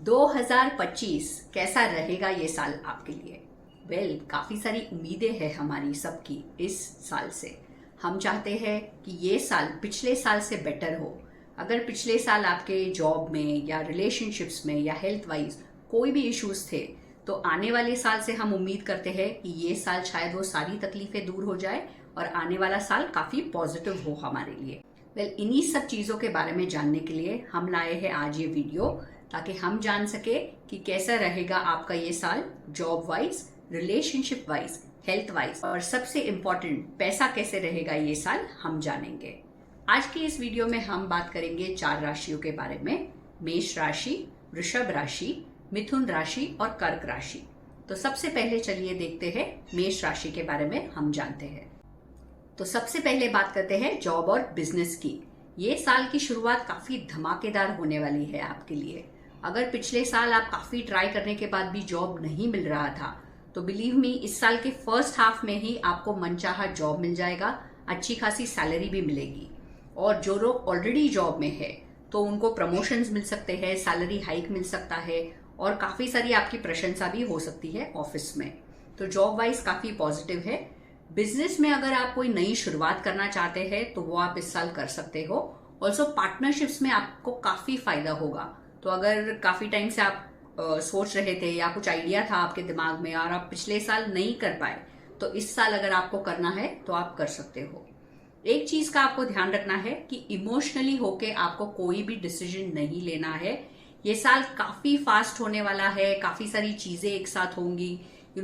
2025 कैसा रहेगा ये साल आपके लिए? काफी सारी उम्मीदें हैं हमारी सबकी इस साल से। हम चाहते हैं कि ये साल पिछले साल से बेटर हो। अगर पिछले साल आपके जॉब में या रिलेशनशिप्स में या हेल्थ वाइज कोई भी इश्यूज थे, तो आने वाले साल से हम उम्मीद करते हैं कि ये साल शायद वो सारी तकलीफें दूर हो जाए और आने वाला साल काफी पॉजिटिव हो हमारे लिए। इन्हीं सब चीजों के बारे में जानने के लिए हम लाए हैं आज ये वीडियो, ताकि हम जान सके कि कैसा रहेगा आपका ये साल job wise, relationship wise, health wise और सबसे इम्पोर्टेंट पैसा कैसे रहेगा ये साल हम जानेंगे। आज की इस वीडियो में हम बात करेंगे 4 राशियों के बारे में: मेष राशि, वृषभ राशि, मिथुन राशि और कर्क राशि। तो सबसे पहले चलिए देखते हैं मेष राशि के बारे में हम जानते हैं। तो सबसे पहले बात करते हैं जॉब और बिजनेस की। ये साल की शुरुआत काफी धमाकेदार होने वाली है आपके लिए। अगर पिछले साल आप काफी ट्राई करने के बाद भी जॉब नहीं मिल रहा था, तो बिलीव मी, इस साल के फर्स्ट हाफ में ही आपको मनचाहा जॉब मिल जाएगा, अच्छी खासी सैलरी भी मिलेगी। और जो लोग ऑलरेडी जॉब में है तो उनको प्रमोशंस मिल सकते हैं, सैलरी हाइक मिल सकता है और काफी सारी आपकी प्रशंसा भी हो सकती है ऑफिस में। तो जॉब वाइज काफी पॉजिटिव है। बिजनेस में अगर आप कोई नई शुरुआत करना चाहते हैं तो वो आप इस साल कर सकते हो। ऑल्सो पार्टनरशिप्स में आपको काफी फायदा होगा। तो अगर काफी टाइम से आप सोच रहे थे या कुछ आइडिया था आपके दिमाग में और आप पिछले साल नहीं कर पाए, तो इस साल अगर आपको करना है तो आप कर सकते हो। एक चीज का आपको ध्यान रखना है कि इमोशनली होके आपको कोई भी डिसीजन नहीं लेना है। ये साल काफी फास्ट होने वाला है, काफी सारी चीजें एक साथ होंगी।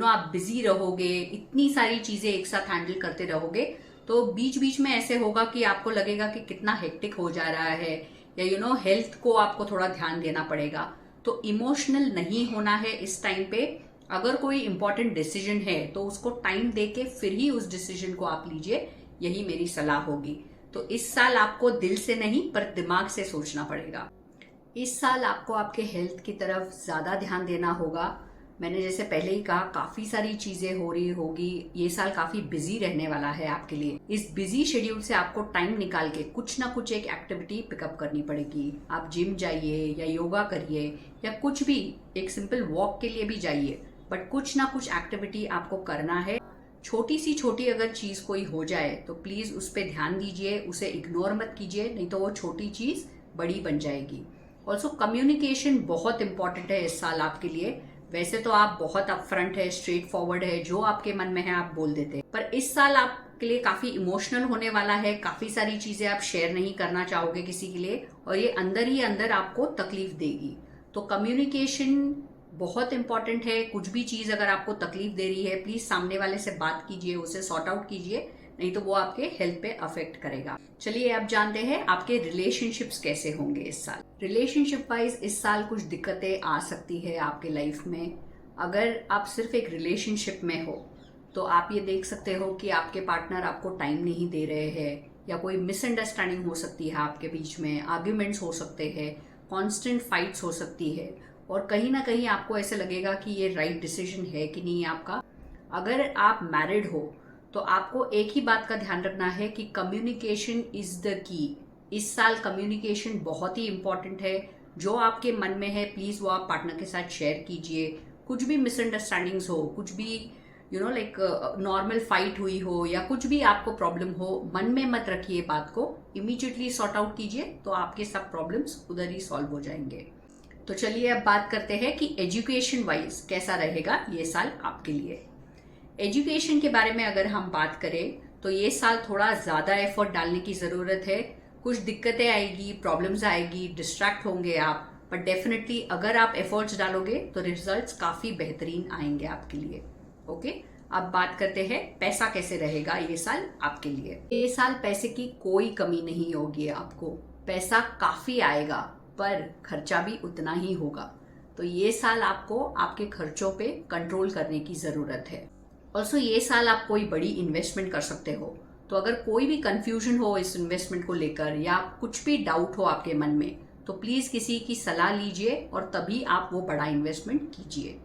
आप बिजी रहोगे, इतनी सारी चीजें एक साथ हैंडल करते रहोगे, तो बीच बीच में ऐसे होगा कि आपको लगेगा कि कितना हेक्टिक हो जा रहा है, या हेल्थ को आपको थोड़ा ध्यान देना पड़ेगा। तो इमोशनल नहीं होना है इस टाइम पे। अगर कोई इंपॉर्टेंट डिसीजन है तो उसको टाइम देके फिर ही उस डिसीजन को आप लीजिए, यही मेरी सलाह होगी। तो इस साल आपको दिल से नहीं पर दिमाग से सोचना पड़ेगा। इस साल आपको आपके हेल्थ की तरफ ज्यादा ध्यान देना होगा। मैंने जैसे पहले ही कहा, काफी सारी चीजें हो रही होगी। ये साल काफी बिजी रहने वाला है आपके लिए। इस बिजी शेड्यूल से आपको टाइम निकाल के कुछ ना कुछ एक एक्टिविटी पिकअप करनी पड़ेगी। आप जिम जाइए या योगा करिए या कुछ भी, एक सिंपल वॉक के लिए भी जाइए, बट कुछ ना कुछ एक्टिविटी आपको करना है। छोटी सी छोटी अगर चीज कोई हो जाए तो प्लीज उस पर ध्यान दीजिए, उसे इग्नोर मत कीजिए, नहीं तो वो छोटी चीज बड़ी बन जाएगी। ऑल्सो कम्युनिकेशन बहुत इंपॉर्टेंट है इस साल आपके लिए। वैसे तो आप बहुत अपफ्रंट है, स्ट्रेट फॉरवर्ड है, जो आपके मन में है आप बोल देते हैं, पर इस साल आपके लिए काफी इमोशनल होने वाला है। काफी सारी चीजें आप शेयर नहीं करना चाहोगे किसी के लिए और ये अंदर ही अंदर आपको तकलीफ देगी। तो कम्युनिकेशन बहुत इंपॉर्टेंट है। कुछ भी चीज अगर आपको तकलीफ दे रही है, प्लीज सामने वाले से बात कीजिए, उसे सॉर्ट आउट कीजिए, नहीं तो वो आपके हेल्थ पे अफेक्ट करेगा। चलिए अब जानते हैं आपके रिलेशनशिप्स कैसे होंगे इस साल। रिलेशनशिप वाइज इस साल कुछ दिक्कतें आ सकती है आपके लाइफ में। अगर आप सिर्फ एक रिलेशनशिप में हो तो आप ये देख सकते हो कि आपके पार्टनर आपको टाइम नहीं दे रहे हैं, या कोई मिसअंडरस्टैंडिंग हो सकती है आपके बीच में, आर्ग्यूमेंट्स हो सकते हैं, कॉन्स्टेंट फाइट्स हो सकती है और कहीं ना कहीं आपको ऐसे लगेगा कि ये राइट डिसीजन है कि नहीं आपका। अगर आप मैरिड हो तो आपको एक ही बात का ध्यान रखना है कि कम्युनिकेशन इज द की। इस साल कम्युनिकेशन बहुत ही इंपॉर्टेंट है। जो आपके मन में है प्लीज वो आप पार्टनर के साथ शेयर कीजिए। कुछ भी मिसअंडरस्टैंडिंग्स हो, कुछ भी नॉर्मल फाइट हुई हो या कुछ भी आपको प्रॉब्लम हो, मन में मत रखिए बात को, इमीडिएटली सॉर्ट आउट कीजिए, तो आपके सब प्रॉब्लम्स उधर ही सॉल्व हो जाएंगे। तो चलिए अब बात करते हैं कि एजुकेशन वाइज कैसा रहेगा ये साल आपके लिए। एजुकेशन के बारे में अगर हम बात करें तो ये साल थोड़ा ज्यादा एफर्ट डालने की जरूरत है। कुछ दिक्कतें आएगी, प्रॉब्लम्स आएगी, डिस्ट्रैक्ट होंगे आप, पर डेफिनेटली अगर आप एफर्ट्स डालोगे तो रिजल्ट्स काफी बेहतरीन आएंगे आपके लिए। ओके, अब बात करते हैं पैसा कैसे रहेगा ये साल आपके लिए। ये साल पैसे की कोई कमी नहीं होगी आपको। पैसा काफी आएगा पर खर्चा भी उतना ही होगा। तो ये साल आपको आपके खर्चों पे कंट्रोल करने की जरूरत है। ऑल्सो ये साल आप कोई बड़ी इन्वेस्टमेंट कर सकते हो। तो अगर कोई भी कंफ्यूजन हो इस इन्वेस्टमेंट को लेकर या कुछ भी डाउट हो आपके मन में, तो प्लीज किसी की सलाह लीजिए और तभी आप वो बड़ा इन्वेस्टमेंट कीजिए।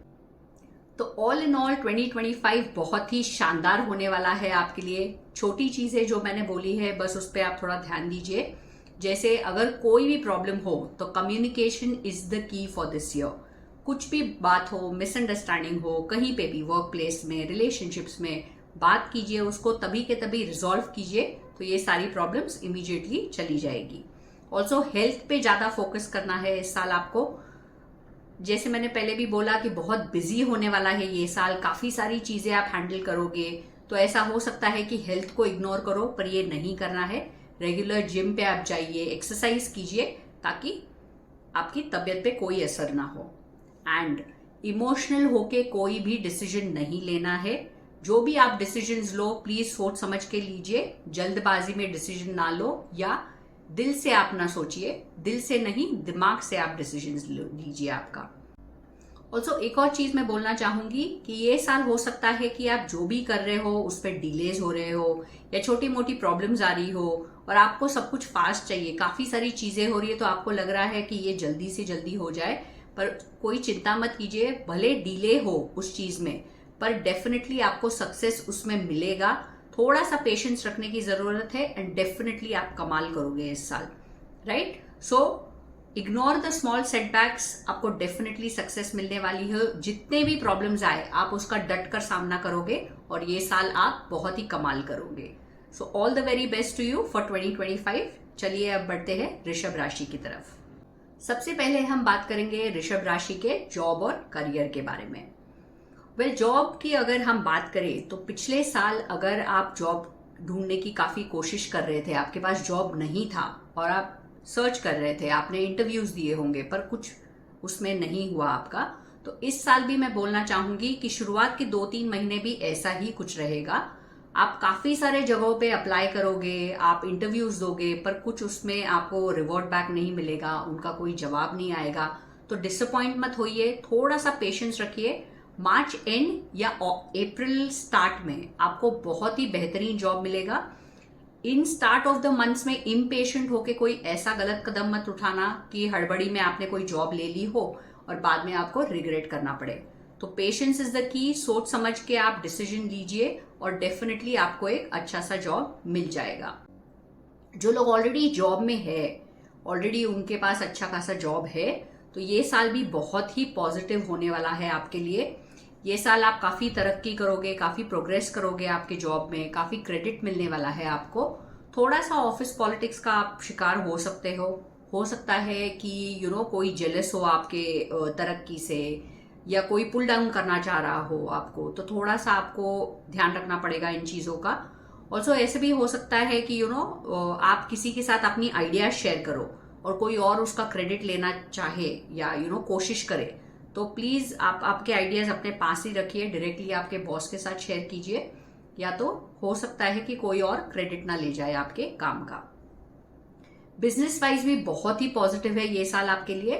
तो ऑल इन ऑल 2025 बहुत ही शानदार होने वाला है आपके लिए। छोटी चीजें जो मैंने बोली है बस उस पर आप थोड़ा ध्यान दीजिए। जैसे अगर कोई भी प्रॉब्लम हो तो communication is the key for this year. कुछ भी बात हो, मिसअंडरस्टैंडिंग हो, कहीं पे भी, वर्क प्लेस में, रिलेशनशिप्स में, बात कीजिए, उसको तभी के तभी रिजॉल्व कीजिए, तो ये सारी प्रॉब्लम्स इमीडिएटली चली जाएगी। ऑल्सो हेल्थ पे ज्यादा फोकस करना है इस साल आपको। जैसे मैंने पहले भी बोला कि बहुत बिजी होने वाला है ये साल, काफी सारी चीजें आप हैंडल करोगे, तो ऐसा हो सकता है कि हेल्थ को इग्नोर करो, पर ये नहीं करना है। रेगुलर जिम पे आप जाइए, एक्सरसाइज कीजिए, ताकि आपकी तबीयत पे कोई असर ना हो। एंड इमोशनल होके कोई भी डिसीजन नहीं लेना है। जो भी आप डिसीजंस लो, प्लीज सोच समझ के लीजिए, जल्दबाजी में डिसीजन ना लो, या दिल से आप ना सोचिए, दिल से नहीं दिमाग से आप डिसीजंस लीजिए आपका। ऑल्सो एक और चीज मैं बोलना चाहूंगी कि ये साल हो सकता है कि आप जो भी कर रहे हो उस पर डिलेज हो रहे हो, या छोटी मोटी प्रॉब्लम्स आ रही हो और आपको सब कुछ फास्ट चाहिए, काफी सारी चीजें हो रही है, तो आपको लग रहा है कि ये जल्दी से जल्दी हो जाए। पर कोई चिंता मत कीजिए, भले डिले हो उस चीज में, पर डेफिनेटली आपको सक्सेस उसमें मिलेगा। थोड़ा सा पेशेंस रखने की जरूरत है एंड डेफिनेटली आप कमाल करोगे इस साल, right? So ignore the small setbacks, आपको डेफिनेटली सक्सेस मिलने वाली है। जितने भी प्रॉब्लम्स आए आप उसका डट कर सामना करोगे और ये साल आप बहुत ही कमाल करोगे। So all the very best to you for 2025। चलिए अब बढ़ते हैं ऋषभ राशि की तरफ। सबसे पहले हम बात करेंगे ऋषभ राशि के जॉब और करियर के बारे में। जॉब की अगर हम बात करें तो पिछले साल अगर आप जॉब ढूंढने की काफी कोशिश कर रहे थे, आपके पास जॉब नहीं था और आप सर्च कर रहे थे, आपने इंटरव्यूज दिए होंगे पर कुछ उसमें नहीं हुआ आपका, तो इस साल भी मैं बोलना चाहूंगी कि शुरुआत के 2-3 महीने भी ऐसा ही कुछ रहेगा। आप काफी सारे जगहों पे अप्लाई करोगे, आप इंटरव्यूज दोगे, पर कुछ उसमें आपको रिवॉर्ड बैक नहीं मिलेगा, उनका कोई जवाब नहीं आएगा, तो डिसअपॉइंट मत होइए, थोड़ा सा पेशेंस रखिए। मार्च एंड या अप्रैल स्टार्ट में आपको बहुत ही बेहतरीन जॉब मिलेगा। In start of the months में इम्पेशेंट होके कोई ऐसा गलत कदम मत उठाना कि हड़बड़ी में आपने कोई जॉब ले ली हो और बाद में आपको रिग्रेट करना पड़े। तो पेशेंस इज द की, सोच समझ के आप डिसीजन लीजिए और डेफिनेटली आपको एक अच्छा सा जॉब मिल जाएगा। जो लोग ऑलरेडी जॉब में है, ऑलरेडी उनके पास अच्छा खासा जॉब है, तो ये साल भी बहुत ही पॉजिटिव होने वाला है आपके लिए। ये साल आप काफी तरक्की करोगे, काफी प्रोग्रेस करोगे आपके जॉब में, काफी क्रेडिट मिलने वाला है आपको। थोड़ा सा ऑफिस पॉलिटिक्स का आप शिकार हो सकते हो सकता है कि कोई जेलस हो आपके तरक्की से, या कोई पुल डाउन करना चाह रहा हो आपको, तो थोड़ा सा आपको ध्यान रखना पड़ेगा इन चीजों का। ऑल्सो ऐसे भी हो सकता है कि आप किसी के साथ अपनी आइडियाज शेयर करो और कोई और उसका क्रेडिट लेना चाहे या कोशिश करे, तो प्लीज आप आपके आइडियाज अपने पास ही रखिए, डायरेक्टली आपके बॉस के साथ शेयर कीजिए, या तो हो सकता है कि कोई और क्रेडिट ना ले जाए आपके काम का। बिजनेस वाइज भी बहुत ही पॉजिटिव है ये साल आपके लिए।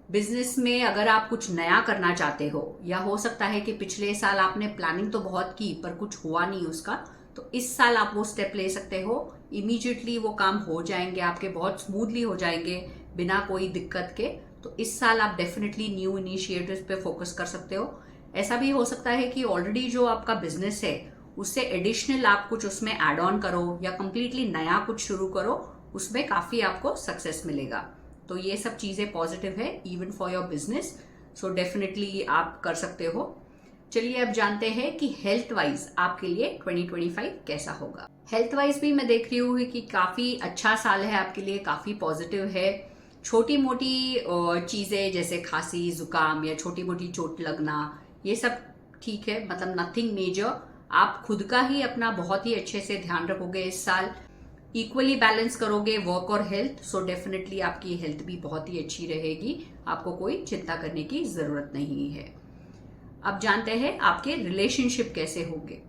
बिजनेस में अगर आप कुछ नया करना चाहते हो, या हो सकता है कि पिछले साल आपने प्लानिंग तो बहुत की पर कुछ हुआ नहीं उसका, तो इस साल आप वो स्टेप ले सकते हो। इमीडिएटली वो काम हो जाएंगे आपके, बहुत स्मूथली हो जाएंगे बिना कोई दिक्कत के। तो इस साल आप डेफिनेटली न्यू इनिशिएटिव्स पे फोकस कर सकते हो। ऐसा भी हो सकता है कि ऑलरेडी जो आपका बिजनेस है उससे एडिशनल आप कुछ उसमें एड ऑन करो, या कंप्लीटली नया कुछ शुरू करो, उसमें काफी आपको सक्सेस मिलेगा। तो ये सब चीजें पॉजिटिव है even for your business, so definitely आप कर सकते हो। चलिए अब जानते हैं कि हेल्थ वाइज आपके लिए 2025 कैसा होगा। हेल्थ वाइज भी मैं देख रही हूँ कि काफी अच्छा साल है आपके लिए, काफी पॉजिटिव है। छोटी मोटी चीजें जैसे खांसी, जुकाम या छोटी मोटी चोट लगना, ये सब ठीक है, मतलब नथिंग मेजर। आप खुद का ही अपना बहुत ही अच्छे से ध्यान रखोगे इस साल, इक्वली बैलेंस करोगे वर्क और हेल्थ, सो डेफिनेटली आपकी हेल्थ भी बहुत ही अच्छी रहेगी, आपको कोई चिंता करने की जरूरत नहीं है। अब जानते हैं आपके रिलेशनशिप कैसे होंगे।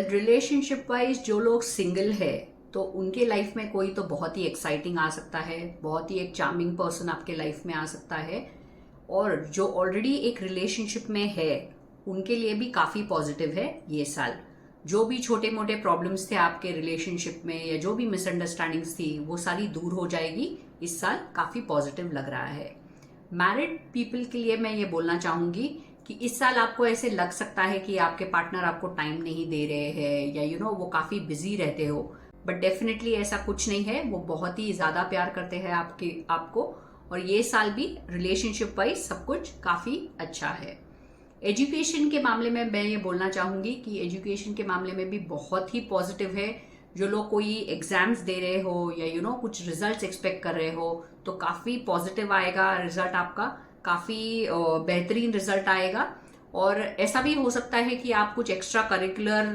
रिलेशनशिप वाइज जो लोग सिंगल है तो उनके लाइफ में कोई तो बहुत ही एक्साइटिंग आ सकता है, बहुत ही एक चार्मिंग पर्सन आपके लाइफ में आ सकता है। और जो ऑलरेडी एक रिलेशनशिप में है उनके लिए भी काफी पॉजिटिव है ये साल। जो भी छोटे मोटे प्रॉब्लम्स थे आपके रिलेशनशिप में या जो भी मिसअंडरस्टैंडिंग्स थी वो सारी दूर हो जाएगी इस साल, काफी पॉजिटिव लग रहा है। मैरिड पीपल के लिए मैं ये बोलना चाहूंगी कि इस साल आपको ऐसे लग सकता है कि आपके पार्टनर आपको टाइम नहीं दे रहे हैं, या वो काफी बिजी रहते हो, बट डेफिनेटली ऐसा कुछ नहीं है, वो बहुत ही ज्यादा प्यार करते हैं आपको। और ये साल भी रिलेशनशिप वाइज सब कुछ काफी अच्छा है। एजुकेशन के मामले में मैं ये बोलना चाहूंगी कि एजुकेशन के मामले में भी बहुत ही पॉजिटिव है। जो लोग कोई एग्जाम्स दे रहे हो या कुछ रिजल्ट्स एक्सपेक्ट कर रहे हो, तो काफी पॉजिटिव आएगा रिजल्ट आपका, काफी बेहतरीन रिजल्ट आएगा। और ऐसा भी हो सकता है कि आप कुछ एक्स्ट्रा करिकुलर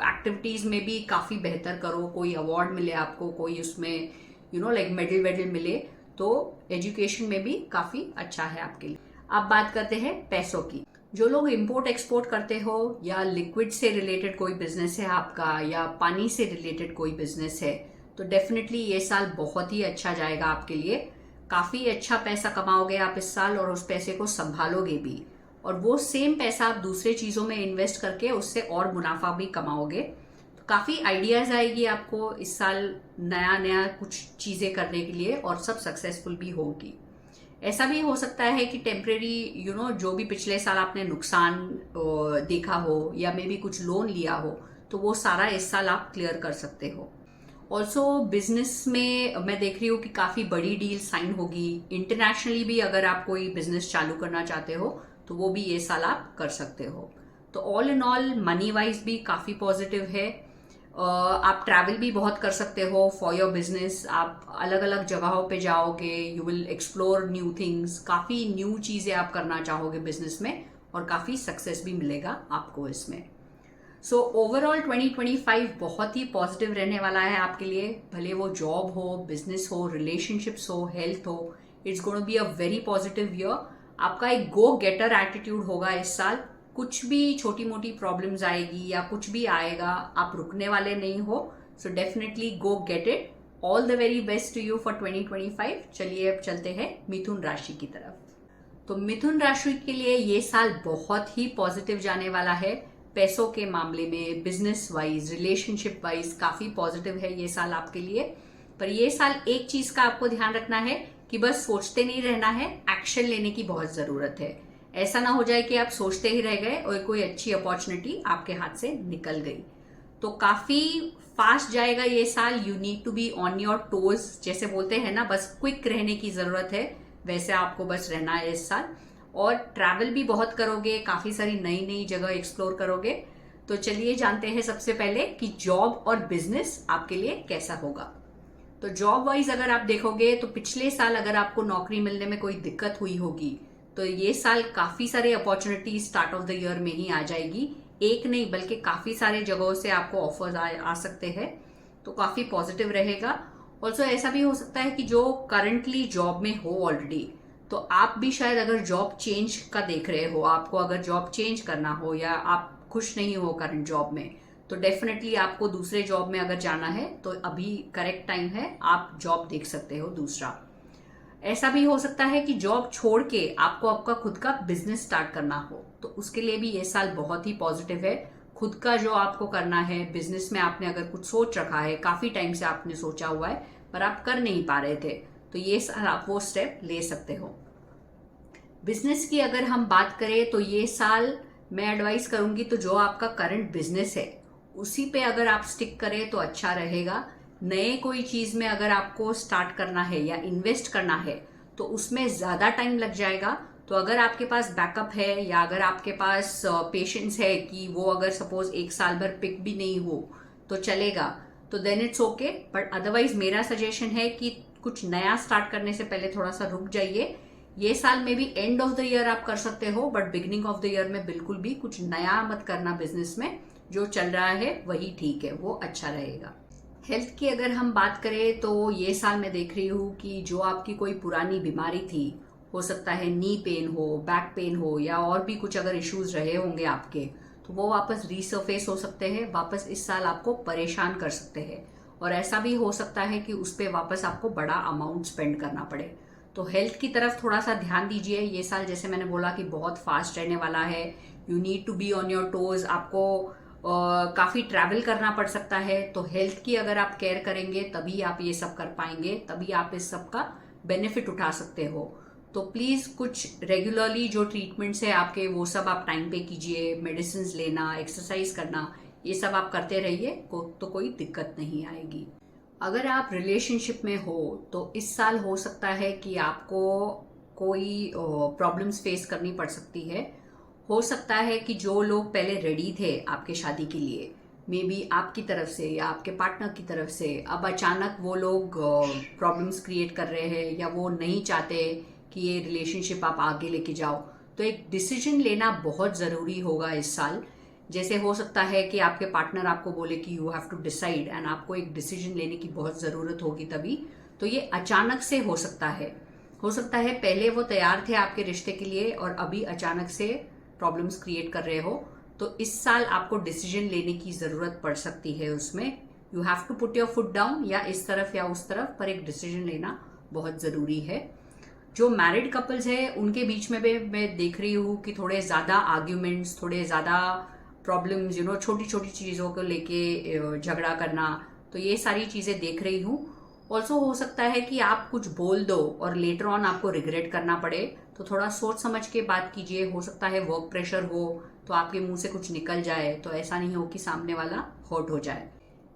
एक्टिविटीज में भी काफी बेहतर करो, कोई अवार्ड मिले आपको, कोई उसमें लाइक मेडल वेडल मिले, तो एजुकेशन में भी काफी अच्छा है आपके लिए। अब बात करते हैं पैसों की। जो लोग इंपोर्ट एक्सपोर्ट करते हो या लिक्विड से रिलेटेड कोई बिजनेस है आपका या पानी से रिलेटेड कोई बिजनेस है, तो डेफिनेटली ये साल बहुत ही अच्छा जाएगा आपके लिए। काफी अच्छा पैसा कमाओगे आप इस साल और उस पैसे को संभालोगे भी, और वो सेम पैसा आप दूसरे चीजों में इन्वेस्ट करके उससे और मुनाफा भी कमाओगे। तो काफी आइडियाज आएगी आपको इस साल नया नया कुछ चीजें करने के लिए, और सब सक्सेसफुल भी होगी। ऐसा भी हो सकता है कि टेम्परेरी जो भी पिछले साल आपने नुकसान देखा हो या मे बी कुछ लोन लिया हो, तो वो सारा इस साल आप क्लियर कर सकते हो। ऑल्सो बिजनेस में मैं देख रही हूँ कि काफी बड़ी डील साइन होगी। इंटरनेशनली भी अगर आप कोई बिजनेस चालू करना चाहते हो तो वो भी ये साल आप कर सकते हो। तो all in all money wise भी काफी पॉजिटिव है। आप ट्रैवल भी बहुत कर सकते हो फॉर योर बिजनेस। आप अलग अलग जगहों पे जाओगे, you will explore new things, काफी न्यू चीजें आप करना चाहोगे बिजनेस में, और काफी सक्सेस भी मिलेगा आपको इसमें। सो ओवरऑल 2025 बहुत ही पॉजिटिव रहने वाला है आपके लिए, भले वो जॉब हो, बिजनेस हो, रिलेशनशिप्स हो, हेल्थ हो। It's going to be a very positive year. आपका एक गो गेटर एटीट्यूड होगा इस साल। कुछ भी छोटी मोटी प्रॉब्लम्स आएगी या कुछ भी आएगा, आप रुकने वाले नहीं हो। So definitely go get it. All the very best to you for 2025। चलिए अब चलते हैं मिथुन राशि की तरफ। तो मिथुन राशि के लिए ये साल बहुत ही पॉजिटिव जाने वाला है। पैसों के मामले में, बिजनेस वाइज, रिलेशनशिप वाइज काफी पॉजिटिव है ये साल आपके लिए। पर ये साल एक चीज का आपको ध्यान रखना है कि बस सोचते नहीं रहना है, एक्शन लेने की बहुत जरूरत है। ऐसा ना हो जाए कि आप सोचते ही रह गए और कोई अच्छी अपॉर्चुनिटी आपके हाथ से निकल गई। तो काफी फास्ट जाएगा ये साल। You need to be on your toes, जैसे बोलते हैं ना, बस क्विक रहने की जरूरत है, वैसे आपको बस रहना है इस साल। और ट्रैवल भी बहुत करोगे, काफी सारी नई नई जगह एक्सप्लोर करोगे। तो चलिए जानते हैं सबसे पहले कि जॉब और बिजनेस आपके लिए कैसा होगा। तो जॉब वाइज अगर आप देखोगे तो पिछले साल अगर आपको नौकरी मिलने में कोई दिक्कत हुई होगी, तो ये साल काफी सारे opportunity start of the year में ही आ जाएगी। एक नहीं बल्कि काफी सारे जगहों से आपको ऑफर्स आ सकते हैं, तो काफी पॉजिटिव रहेगा। ऑल्सो ऐसा भी हो सकता है कि जो करंटली जॉब में हो ऑलरेडी, तो आप भी शायद अगर जॉब चेंज का देख रहे हो, आपको अगर जॉब चेंज करना हो या आप खुश नहीं हो करंट जॉब में, तो डेफिनेटली आपको दूसरे जॉब में अगर जाना है तो अभी करेक्ट टाइम है, आप जॉब देख सकते हो दूसरा। ऐसा भी हो सकता है कि जॉब छोड़ के आपको आपका खुद का बिजनेस स्टार्ट करना हो, तो उसके लिए भी ये साल बहुत ही पॉजिटिव है। खुद का जो आपको करना है बिजनेस में, आपने अगर कुछ सोच रखा है, काफी टाइम से आपने सोचा हुआ है पर आप कर नहीं पा रहे थे, तो ये साल आप वो स्टेप ले सकते हो। बिजनेस की अगर हम बात करें तो ये साल मैं एडवाइस करूंगी तो जो आपका करंट बिजनेस है उसी पे अगर आप स्टिक करें तो अच्छा रहेगा। नए कोई चीज में अगर आपको स्टार्ट करना है या इन्वेस्ट करना है तो उसमें ज्यादा टाइम लग जाएगा। तो अगर आपके पास बैकअप है या अगर आपके पास पेशेंस है कि वो अगर सपोज एक साल भर पिक भी नहीं हो तो चलेगा, तो then it's okay. But otherwise मेरा सजेशन है कि कुछ नया स्टार्ट करने से पहले थोड़ा सा रुक जाइए। ये साल में भी एंड ऑफ द ईयर आप कर सकते हो, but beginning of the year में बिल्कुल भी कुछ नया मत करना बिजनेस में। जो चल रहा है वही ठीक है, वो अच्छा रहेगा। हेल्थ की अगर हम बात करें तो ये साल मैं देख रही हूँ कि जो आपकी कोई पुरानी बीमारी थी, हो सकता है नी पेन हो, बैक पेन हो या और भी कुछ अगर इश्यूज रहे होंगे आपके, तो वो वापस रीसर्फेस हो सकते हैं, वापस इस साल आपको परेशान कर सकते हैं। और ऐसा भी हो सकता है कि उस पर वापस आपको बड़ा अमाउंट स्पेंड करना पड़े। तो हेल्थ की तरफ थोड़ा सा ध्यान दीजिए। ये साल जैसे मैंने बोला कि बहुत फास्ट रहने वाला है। You need to be on your toes. आपको काफी ट्रैवल करना पड़ सकता है, तो हेल्थ की अगर आप केयर करेंगे तभी आप ये सब कर पाएंगे, तभी आप इस सब का बेनिफिट उठा सकते हो। तो प्लीज कुछ रेगुलरली जो ट्रीटमेंट्स है आपके वो सब आप टाइम पे कीजिए। मेडिसिन लेना, एक्सरसाइज करना, ये सब आप करते रहिए तो कोई दिक्कत नहीं आएगी। अगर आप रिलेशनशिप में हो तो इस साल हो सकता है कि आपको कोई प्रॉब्लम्स फेस करनी पड़ सकती है। हो सकता है कि जो लोग पहले रेडी थे आपके शादी के लिए, मे बी आपकी तरफ से या आपके पार्टनर की तरफ से, अब अचानक वो लोग प्रॉब्लम्स क्रिएट कर रहे हैं या वो नहीं चाहते कि ये रिलेशनशिप आप आगे लेके जाओ। तो एक डिसीजन लेना बहुत ज़रूरी होगा इस साल। जैसे हो सकता है कि आपके पार्टनर आपको बोले कि you have to decide, and आपको एक डिसीजन लेने की बहुत ज़रूरत होगी तभी। तो ये अचानक से हो सकता है। हो सकता है पहले वो तैयार थे आपके रिश्ते के लिए और अभी अचानक से प्रॉब्लम्स क्रिएट कर रहे हो। तो इस साल आपको डिसीजन लेने की ज़रूरत पड़ सकती है उसमें। You have to put your foot down, या इस तरफ या उस तरफ, पर एक डिसीजन लेना बहुत ज़रूरी है। जो मैरिड कपल्स है उनके बीच में भी मैं देख रही हूँ कि थोड़े ज़्यादा आर्ग्यूमेंट्स, थोड़े ज़्यादा प्रॉब्लम्स, छोटी छोटी चीज़ों को लेके झगड़ा करना, तो ये सारी चीज़ें देख रही हूँ। ऑल्सो हो सकता है कि आप कुछ बोल दो और लेटर ऑन आपको रिग्रेट करना पड़े, तो थोड़ा सोच समझ के बात कीजिए। हो सकता है वर्क प्रेशर हो तो आपके मुंह से कुछ निकल जाए, तो ऐसा नहीं हो कि सामने वाला हर्ट हो जाए।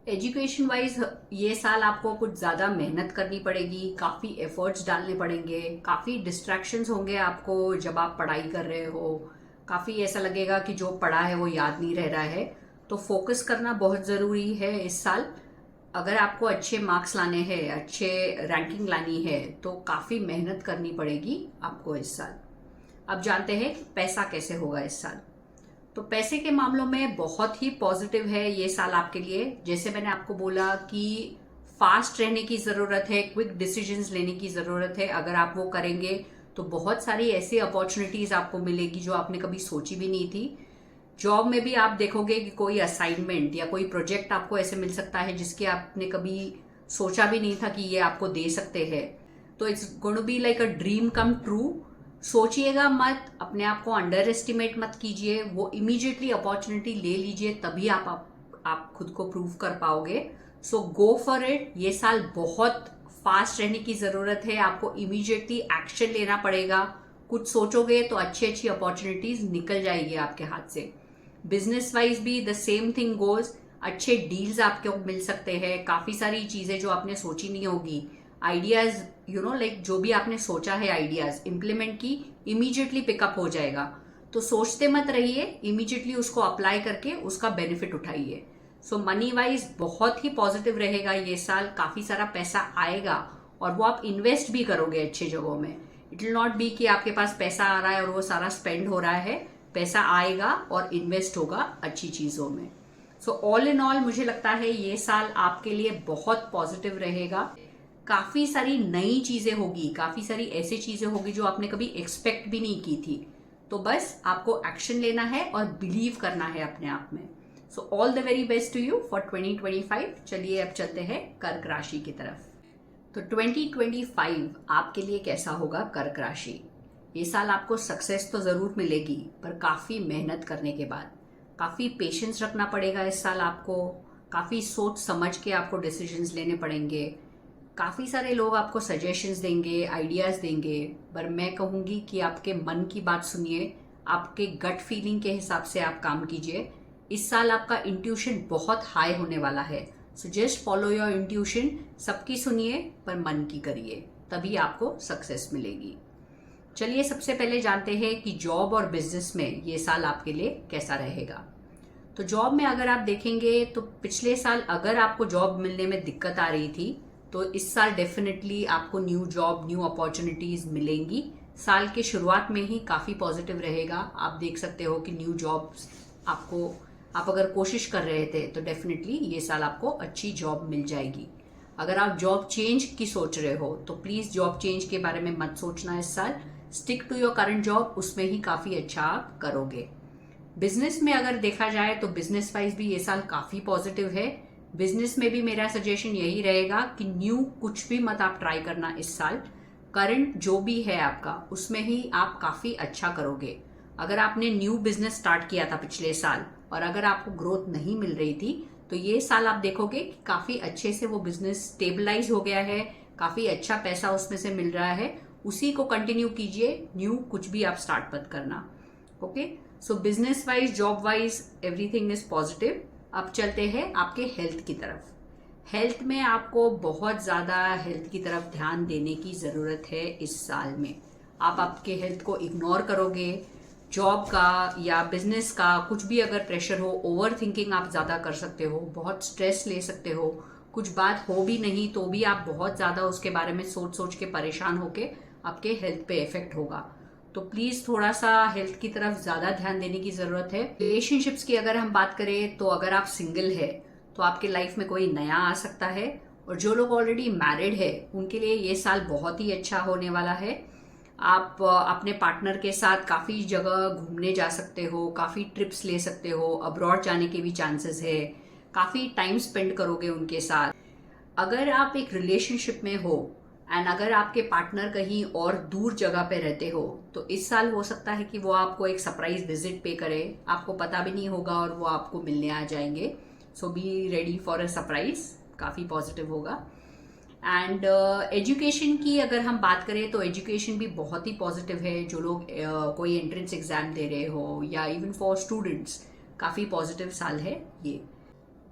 एजुकेशन वाइज ये साल आपको कुछ ज़्यादा मेहनत करनी पड़ेगी, काफ़ी एफर्ट्स डालने पड़ेंगे, काफ़ी डिस्ट्रैक्शंस होंगे आपको जब आप पढ़ाई कर रहे हो। काफ़ी ऐसा लगेगा कि जो पढ़ा है वो याद नहीं रह रहा है, तो फोकस करना बहुत ज़रूरी है इस साल। अगर आपको अच्छे मार्क्स लाने हैं, अच्छे रैंकिंग लानी है, तो काफ़ी मेहनत करनी पड़ेगी आपको इस साल। अब जानते हैं कि पैसा कैसे होगा इस साल। तो पैसे के मामलों में बहुत ही पॉजिटिव है ये साल आपके लिए। जैसे मैंने आपको बोला कि फास्ट रहने की ज़रूरत है, क्विक डिसीजंस लेने की ज़रूरत है। अगर आप वो करेंगे तो बहुत सारी ऐसी अपॉर्चुनिटीज़ आपको मिलेगी जो आपने कभी सोची भी नहीं थी। जॉब में भी आप देखोगे कि कोई असाइनमेंट या कोई प्रोजेक्ट आपको ऐसे मिल सकता है जिसके आपने कभी सोचा भी नहीं था कि ये आपको दे सकते हैं। तो it's going to be like a dream come true. सोचिएगा मत, अपने आप को अंडर एस्टिमेट मत कीजिए, वो इमीडिएटली अपॉर्चुनिटी ले लीजिए, तभी आप खुद को प्रूव कर पाओगे। सो गो फॉर इट। ये साल बहुत फास्ट रहने की ज़रूरत है, आपको इमीडिएटली एक्शन लेना पड़ेगा। कुछ सोचोगे तो अच्छी अच्छी अपॉर्चुनिटीज निकल जाएगी आपके हाथ से। बिजनेस वाइज भी द सेम थिंग गोज। अच्छे डील्स आपको मिल सकते हैं, काफ़ी सारी चीज़ें जो आपने सोची नहीं होगी, आइडियाज़ लाइक जो भी आपने सोचा है आइडियाज़ इम्प्लीमेंट की, इमीडिएटली पिकअप हो जाएगा। तो सोचते मत रहिए, इमीडिएटली उसको अप्लाई करके उसका बेनिफिट उठाइए। सो मनी वाइज बहुत ही पॉजिटिव रहेगा ये साल। काफ़ी सारा पैसा आएगा और वो आप इन्वेस्ट भी करोगे अच्छे जगहों में। इट विल नॉट बी कि आपके पास पैसा आ रहा है और वो सारा स्पेंड हो रहा है। पैसा आएगा और इन्वेस्ट होगा अच्छी चीज़ों में। सो ऑल इन ऑल मुझे लगता है ये साल आपके लिए बहुत पॉजिटिव रहेगा। काफ़ी सारी नई चीज़ें होगी, काफ़ी सारी ऐसी चीज़ें होगी जो आपने कभी एक्सपेक्ट भी नहीं की थी। तो बस आपको एक्शन लेना है और बिलीव करना है अपने आप में। So all the very best to you for 2025। चलिए अब चलते हैं कर्क राशि की तरफ। तो 2025 आपके लिए कैसा होगा कर्क राशि। ये साल आपको सक्सेस तो ज़रूर मिलेगी, पर काफ़ी मेहनत करने के बाद। काफ़ी पेशेंस रखना पड़ेगा इस साल आपको। काफ़ी सोच समझ के आपको डिसीजंस लेने पड़ेंगे। काफ़ी सारे लोग आपको सजेशंस देंगे, आइडियाज़ देंगे, पर मैं कहूँगी कि आपके मन की बात सुनिए, आपके गट फीलिंग के हिसाब से आप काम कीजिए। इस साल आपका इंट्यूशन बहुत हाई होने वाला है। So just follow your intuition. सबकी सुनिए पर मन की करिए, तभी आपको सक्सेस मिलेगी। चलिए सबसे पहले जानते हैं कि जॉब और बिजनेस में ये साल आपके लिए कैसा रहेगा। तो जॉब में अगर आप देखेंगे तो पिछले साल अगर आपको जॉब मिलने में दिक्कत आ रही थी, तो इस साल डेफिनेटली आपको न्यू जॉब, न्यू अपॉर्चुनिटीज मिलेंगी। साल के शुरुआत में ही काफ़ी पॉजिटिव रहेगा। आप देख सकते हो कि न्यू जॉब्स आप अगर कोशिश कर रहे थे तो डेफिनेटली ये साल आपको अच्छी जॉब मिल जाएगी। अगर आप जॉब चेंज की सोच रहे हो तो प्लीज़ जॉब चेंज के बारे में मत सोचना इस साल। Stick to your current job, उसमें ही काफ़ी अच्छा आप करोगे। बिजनेस में अगर देखा जाए तो बिजनेस वाइज भी ये साल काफ़ी पॉजिटिव है। बिजनेस में भी मेरा सजेशन यही रहेगा कि न्यू कुछ भी मत आप ट्राई करना इस साल। करंट जो भी है आपका उसमें ही आप काफ़ी अच्छा करोगे। अगर आपने न्यू बिजनेस स्टार्ट किया था पिछले साल और अगर आपको ग्रोथ नहीं मिल रही थी, तो ये साल आप देखोगे कि काफ़ी अच्छे से वो बिजनेस स्टेबलाइज हो गया है, काफ़ी अच्छा पैसा उसमें से मिल रहा है। उसी को कंटिन्यू कीजिए, न्यू कुछ भी आप स्टार्ट मत करना। Okay, so business wise, job wise everything is positive. अब चलते हैं आपके हेल्थ की तरफ। हेल्थ में आपको बहुत ज़्यादा हेल्थ की तरफ ध्यान देने की ज़रूरत है इस साल में। आप आपके हेल्थ को इग्नोर करोगे, जॉब का या बिजनेस का कुछ भी अगर प्रेशर हो, ओवर थिंकिंग आप ज़्यादा कर सकते हो, बहुत स्ट्रेस ले सकते हो, कुछ बात हो भी नहीं तो भी आप बहुत ज़्यादा उसके बारे में सोच सोच के परेशान होके आपके हेल्थ पे इफेक्ट होगा। तो प्लीज थोड़ा सा हेल्थ की तरफ ज्यादा ध्यान देने की जरूरत है। रिलेशनशिप्स की अगर हम बात करें तो अगर आप सिंगल है तो आपके लाइफ में कोई नया आ सकता है, और जो लोग ऑलरेडी मैरिड है उनके लिए ये साल बहुत ही अच्छा होने वाला है। आप अपने पार्टनर के साथ काफी जगह घूमने जा सकते हो, काफी ट्रिप्स ले सकते हो, अब्रॉड जाने के भी चांसेस है, काफी टाइम स्पेंड करोगे उनके साथ। अगर आप एक रिलेशनशिप में हो एंड अगर आपके पार्टनर कहीं और दूर जगह पे रहते हो तो इस साल हो सकता है कि वो आपको एक सरप्राइज विजिट पे करे, आपको पता भी नहीं होगा और वो आपको मिलने आ जाएंगे। So be ready for a surprise, काफी पॉजिटिव होगा। एंड एजुकेशन की अगर हम बात करें तो एजुकेशन भी बहुत ही पॉजिटिव है। जो लोग कोई एंट्रेंस एग्जाम दे रहे हो या इवन फॉर स्टूडेंट्स, काफी पॉजिटिव साल है ये।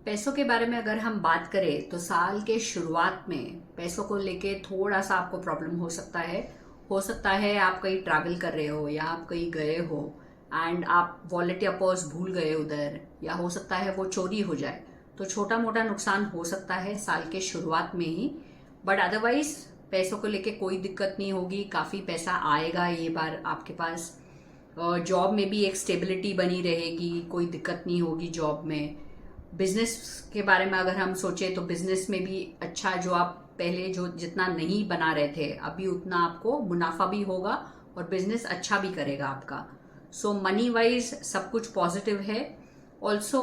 पैसों के बारे में अगर हम बात करें तो साल के शुरुआत में पैसों को लेके थोड़ा सा आपको प्रॉब्लम हो सकता है आप कहीं ट्रैवल कर रहे हो या आप कहीं गए हो एंड आप वॉलेट या पर्स भूल गए उधर, या हो सकता है वो चोरी हो जाए, तो छोटा मोटा नुकसान हो सकता है साल के शुरुआत में ही। बट अदरवाइज पैसों को लेके कोई दिक्कत नहीं होगी, काफी पैसा आएगा ये बार आपके पास। जॉब में भी एक स्टेबिलिटी बनी रहेगी, कोई दिक्कत नहीं होगी जॉब में। बिजनेस के बारे में अगर हम सोचे तो बिजनेस में भी अच्छा, जो आप पहले जो जितना नहीं बना रहे थे अभी उतना आपको मुनाफा भी होगा और बिजनेस अच्छा भी करेगा आपका। सो मनी वाइज सब कुछ पॉजिटिव है। ऑल्सो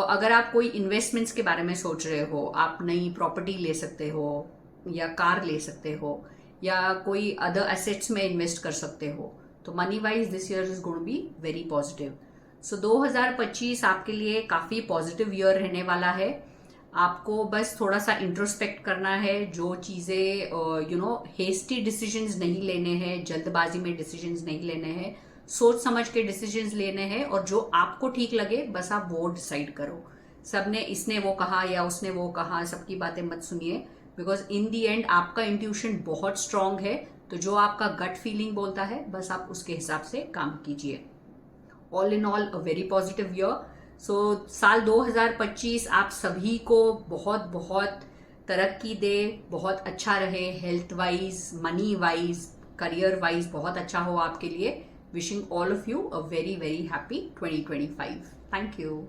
अगर आप कोई इन्वेस्टमेंट्स के बारे में सोच रहे हो, आप नई प्रॉपर्टी ले सकते हो या कार ले सकते हो या कोई अदर एसेट्स में इन्वेस्ट कर सकते हो, तो money wise this year is going to be very positive. So 2025 आपके लिए काफी पॉजिटिव ईयर रहने वाला है। आपको बस थोड़ा सा इंट्रोस्पेक्ट करना है, जो चीजें हेस्टी डिसीजंस नहीं लेने हैं, जल्दबाजी में डिसीजंस नहीं लेने हैं, सोच समझ के डिसीजंस लेने हैं, और जो आपको ठीक लगे बस आप वो डिसाइड करो। सबने इसने वो कहा या उसने वो कहा, सबकी बातें मत सुनिए, बिकॉज इन दी एंड आपका इंट्यूशन बहुत स्ट्रांग है। तो जो आपका गट फीलिंग बोलता है बस आप उसके हिसाब से काम कीजिए। All in all a very positive year. So साल 2025 आप सभी को बहुत बहुत तरक्की दे, बहुत अच्छा रहे, health wise, money wise, career wise बहुत अच्छा हो आपके लिए। Wishing all of you a very very happy 2025। Thank you.